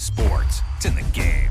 sports. It's in the game.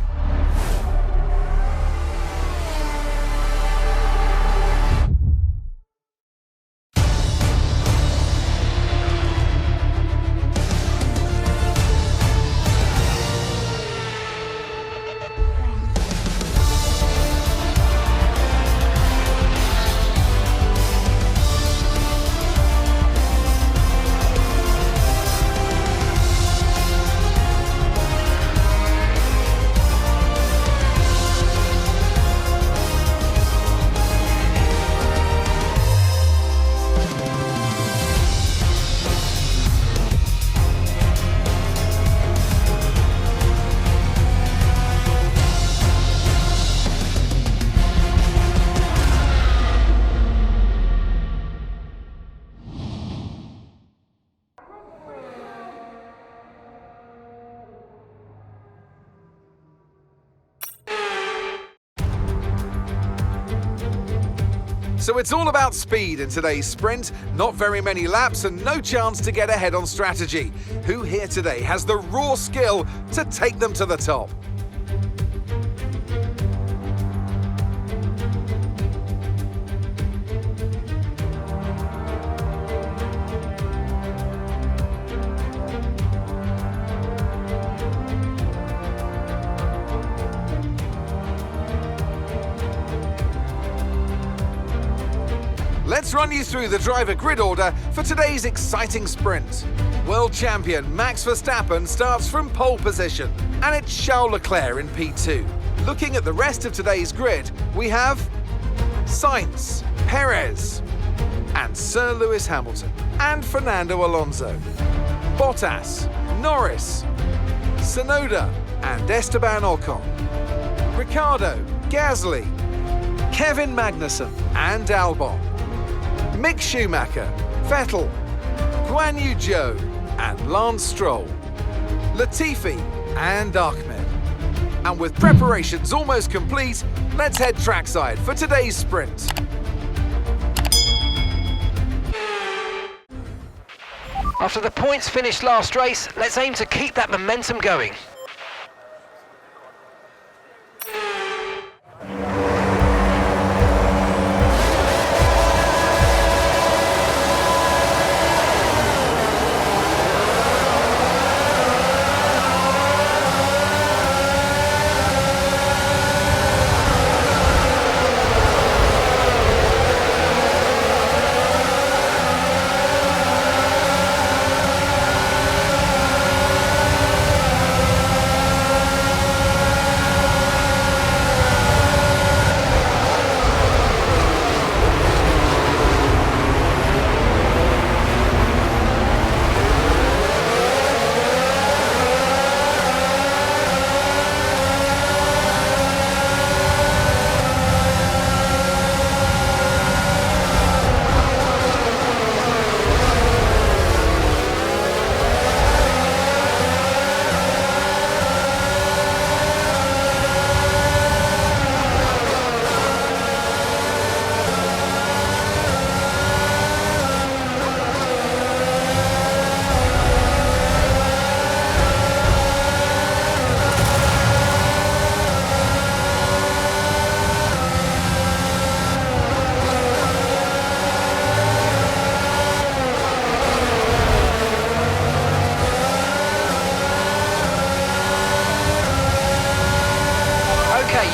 So it's all about speed in today's sprint, not very many laps and no chance to get ahead on strategy. Who here today has the raw skill to take them to the top? Let's run you through the driver grid order for today's exciting sprint. World champion Max Verstappen starts from pole position, and it's Charles Leclerc in P2. Looking at the rest of today's grid, we have Sainz, Perez, and Sir Lewis Hamilton, and Fernando Alonso, Bottas, Norris, Tsunoda, and Esteban Ocon, Ricciardo, Gasly, Kevin Magnussen, and Albon, Mick Schumacher, Vettel, Guan Yu Zhou and Lance Stroll, Latifi and Ahmed. And with preparations almost complete, let's head trackside for today's sprint. After the points finished last race, let's aim to keep that momentum going.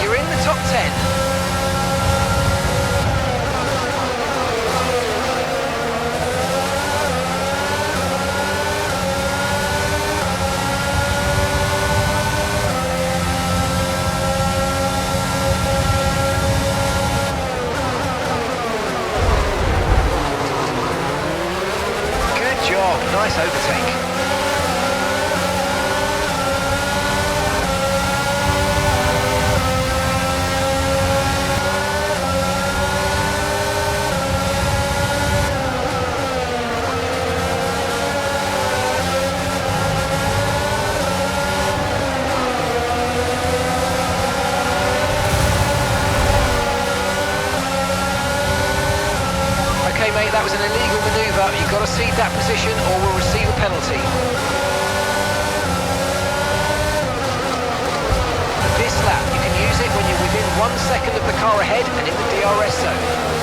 You're in the top 10. Good job, nice overtake. Okay, mate, that was an illegal manoeuvre. You've got to cede that position or we'll receive a penalty. second of the car ahead and in the DRS zone.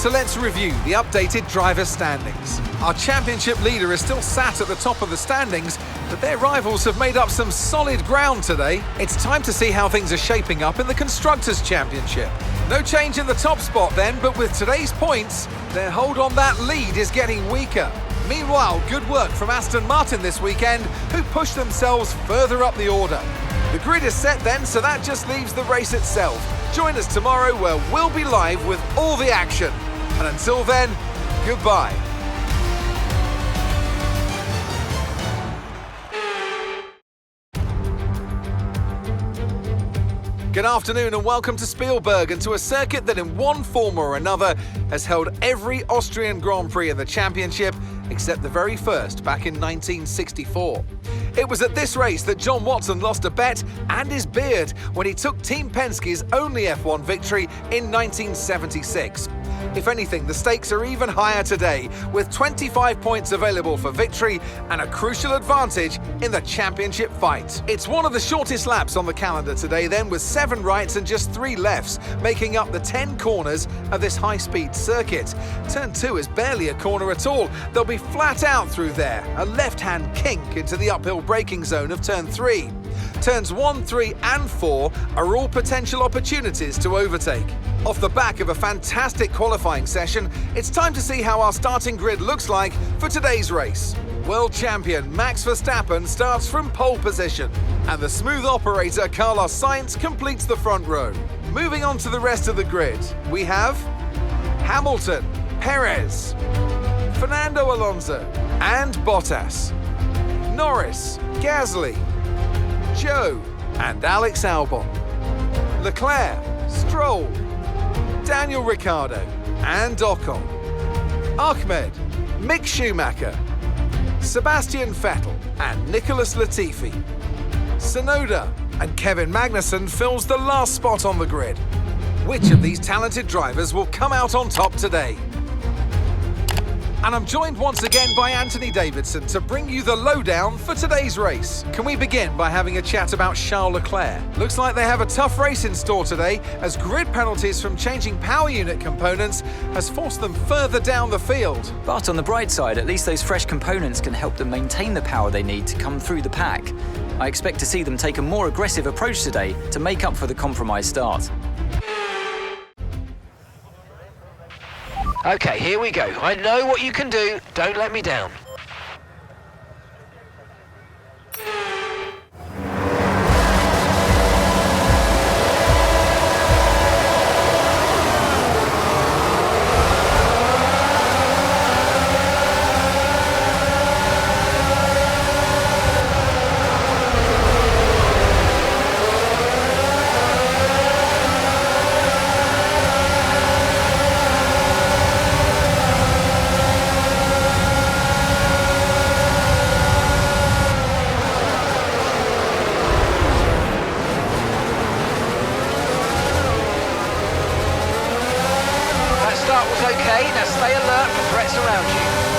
So let's review the updated driver standings. Our championship leader is still sat at the top of the standings, but their rivals have made up some solid ground today. It's time to see how things are shaping up in the Constructors' Championship. No change in the top spot then, but with today's points, their hold on that lead is getting weaker. Meanwhile, good work from Aston Martin this weekend, who pushed themselves further up the order. The grid is set then, so that just leaves the race itself. Join us tomorrow where we'll be live with all the action. And until then, goodbye. Good afternoon and welcome to Spielberg and to a circuit that in one form or another has held every Austrian Grand Prix in the championship except the very first back in 1964. It was at this race that John Watson lost a bet and his beard when he took Team Penske's only F1 victory in 1976. If anything, the stakes are even higher today, with 25 points available for victory and a crucial advantage in the championship fight. It's one of the shortest laps on the calendar today then, with 7 rights and just 3 lefts, making up the 10 corners of this high-speed circuit. Turn 2 is barely a corner at all. They'll be flat out through there, a left-hand kink into the uphill braking zone of Turn 3. Turns 1, 3 and 4 are all potential opportunities to overtake. Off the back of a fantastic qualifying session, it's time to see how our starting grid looks like for today's race. World champion Max Verstappen starts from pole position, and the smooth operator Carlos Sainz completes the front row. Moving on to the rest of the grid, we have Hamilton, Perez, Fernando Alonso and Bottas, Norris, Gasly, Joe and Alex Albon, Leclerc, Stroll, Daniel Ricciardo and Ocon, Ahmed, Mick Schumacher, Sebastian Vettel and Nicholas Latifi. Tsunoda and Kevin Magnussen fills the last spot on the grid. Which of these talented drivers will come out on top today? And I'm joined once again by Anthony Davidson to bring you the lowdown for today's race. Can we begin by having a chat about Charles Leclerc? Looks like they have a tough race in store today, as grid penalties from changing power unit components has forced them further down the field. But on the bright side, at least those fresh components can help them maintain the power they need to come through the pack. I expect to see them take a more aggressive approach today to make up for the compromised start. Okay, here we go. I know what you can do. Don't let me down. start was okay. Now stay alert for threats around you.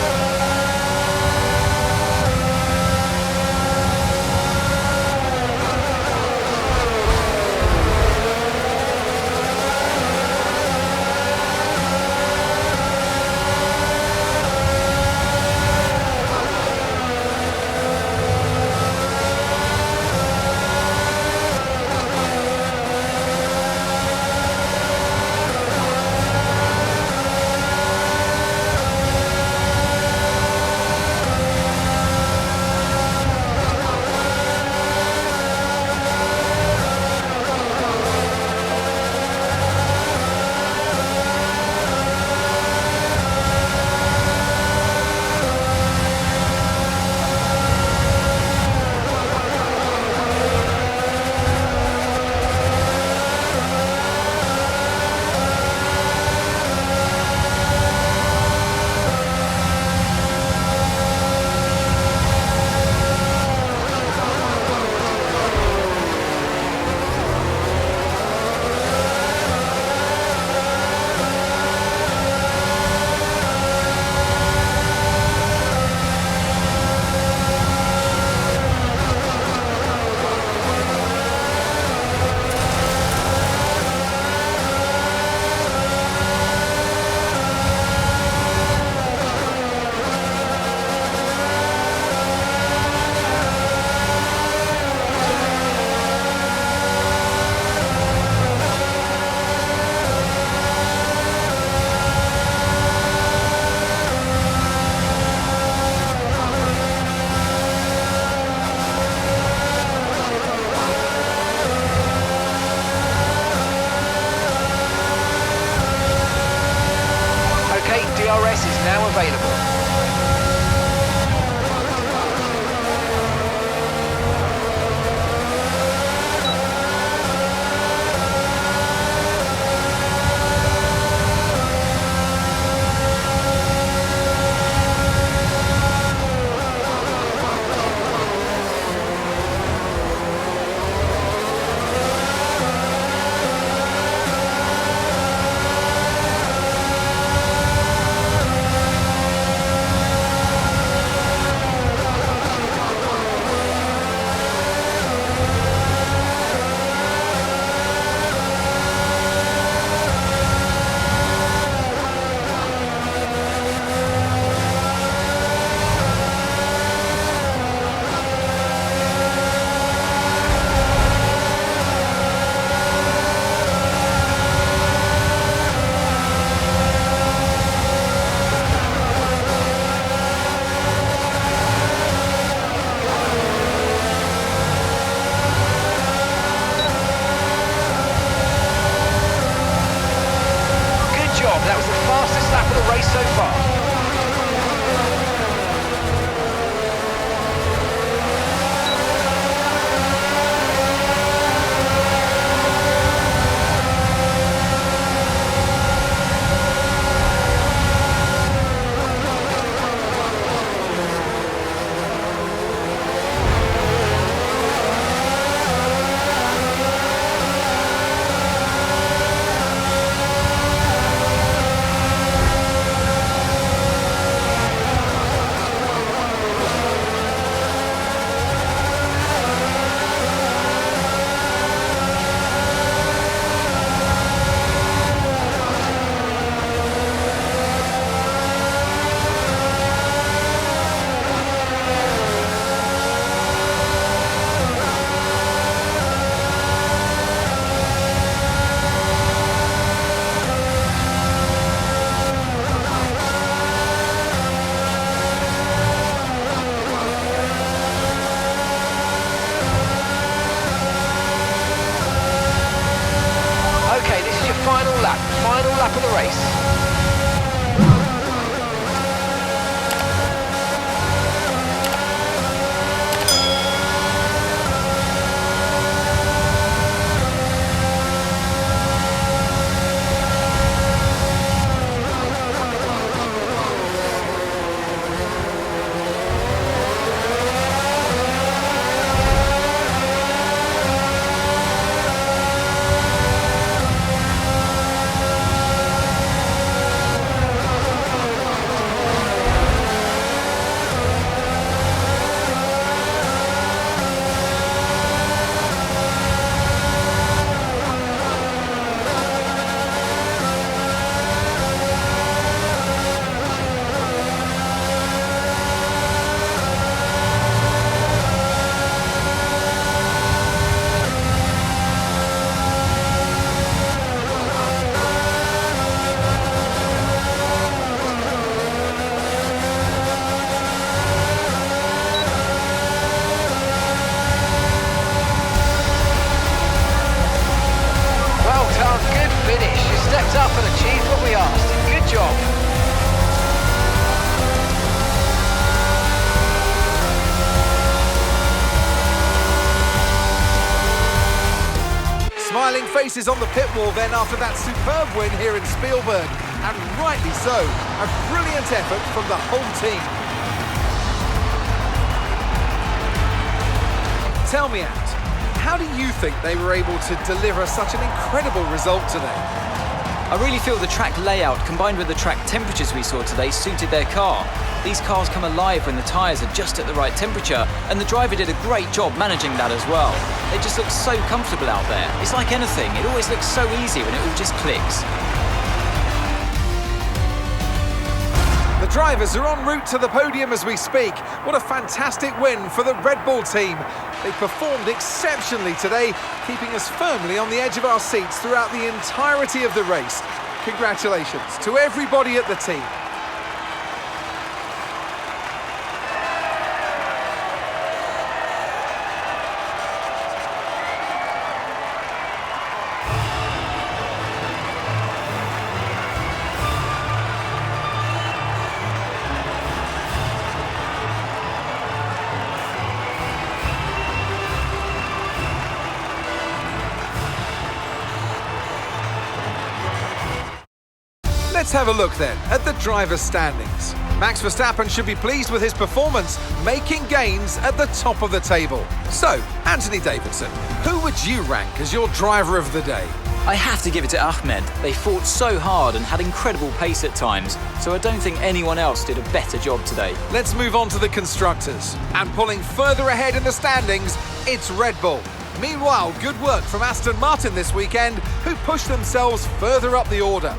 DRS is now available. That was the fastest lap of the race so far. Final lap of the race. finish. You stepped up and achieved what we asked. Good job. Smiling faces on the pit wall then after that superb win here in Spielberg. And rightly so, a brilliant effort from the whole team. Tell me, Ant, how do you think they were able to deliver such an incredible result today? I really feel the track layout combined with the track temperatures we saw today suited their car. These cars come alive when the tyres are just at the right temperature, and the driver did a great job managing that as well. They just look so comfortable out there. It's like anything, it always looks so easy when it all just clicks. The drivers are en route to the podium as we speak. What a fantastic win for the Red Bull team. They performed exceptionally today, keeping us firmly on the edge of our seats throughout the entirety of the race. Congratulations to everybody at the team. Let's have a look then at the driver's standings. Max Verstappen should be pleased with his performance, making gains at the top of the table. So, Anthony Davidson, who would you rank as your driver of the day? I have to give it to Ahmed. They fought so hard and had incredible pace at times, so I don't think anyone else did a better job today. Let's move on to the constructors. And pulling further ahead in the standings, it's Red Bull. Meanwhile, good work from Aston Martin this weekend, who pushed themselves further up the order.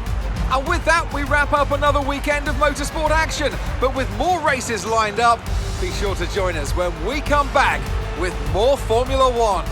And with that, we wrap up another weekend of motorsport action. But with more races lined up, be sure to join us when we come back with more Formula One.